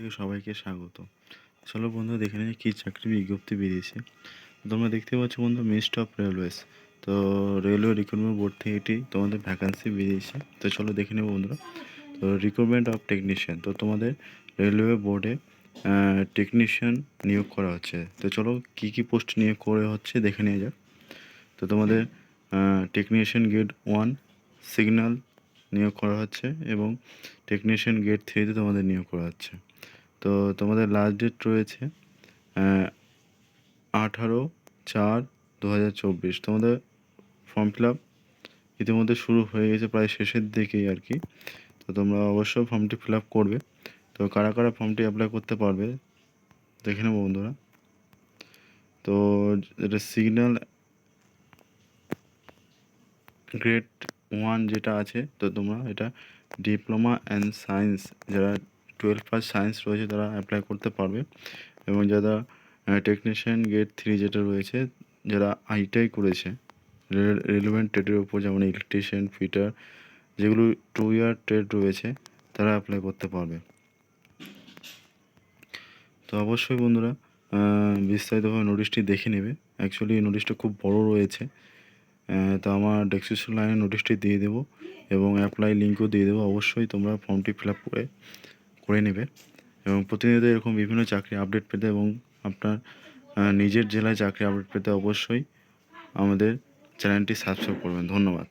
থেকে সবাইকে স্বাগত। চলো বন্ধু দেখে নিই কী চাকরির বিজ্ঞপ্তি বেরিয়েছে। তোমরা দেখতে পাচ্ছ বন্ধু, মিনিস্ট্রি অফ রেলওয়েজ। তো রেলওয়ে রিক্রুটমেন্ট বোর্ড থেকে এটি তোমাদের ভ্যাকান্সি বেরিয়েছে। তো চলো দেখে নেবো বন্ধুরা। তো রিক্রুটমেন্ট অফ টেকনিশিয়ান, তো তোমাদের রেলওয়ে বোর্ডে টেকনিশিয়ান নিয়োগ করা হচ্ছে। তো চলো কী কী পোস্ট নিয়োগ করা হচ্ছে দেখে নেওয়া যাক। তো তোমাদের টেকনিশিয়ান গ্রেড 1 সিগন্যাল নিয়োগ করা হচ্ছে এবং টেকনিশিয়ান গ্রেড 3-তে তোমাদের নিয়োগ করা হচ্ছে। তো তোমাদের লাস্ট ডেট রয়েছে 18/4/2024। তোমাদের ফর্ম ফিল আপ ইতিমধ্যে শুরু হয়ে গেছে, প্রায় শেষের দিকেই আর কি। তো তোমরা অবশ্যই ফর্মটি ফিল আপ করবে। তো কারা কারা ফর্মটি অ্যাপ্লাই করতে পারবে দেখে নেবো বন্ধুরা। তো এটা সিগন্যাল গ্রেড 1 যেটা আছে, তো তোমরা এটা ডিপ্লোমা অ্যান্ড সায়েন্স, যারা 12 পাস সায়েন্স রয়েছে তারা অ্যাপ্লাই করতে পারবে। এবং যারা টেকনিশিয়ান গ্রেড 3 যেটা রয়েছে, যারা আইটিআই করেছে রেলেভেন্ট ট্রেডের উপর, যেমন ইলেকট্রিশিয়ান, ফিটার, যেগুলো 2 ইয়ার ট্রেড রয়েছে, তারা অ্যাপ্লাই করতে পারবে। তো অবশ্যই বন্ধুরা বিস্তারিতভাবে নোটিশটি দেখে নেবে। অ্যাকচুয়ালি এই নোটিশটা খুব বড় রয়েছে। তো আমার ডেসক্রিপশন লাইনে নোটিশটি দিয়ে দেবো এবং অ্যাপ্লাই লিঙ্কও দিয়ে দেবো। অবশ্যই তোমরা ফর্মটি ফিল আপ করে নেবে এবং প্রতিনিয়ত এরকম বিভিন্ন চাকরি আপডেট পেতে এবং আপনার নিজের জেলায় চাকরি আপডেট পেতে অবশ্যই আমাদের চ্যানেলটি সাবস্ক্রাইব করবেন। ধন্যবাদ।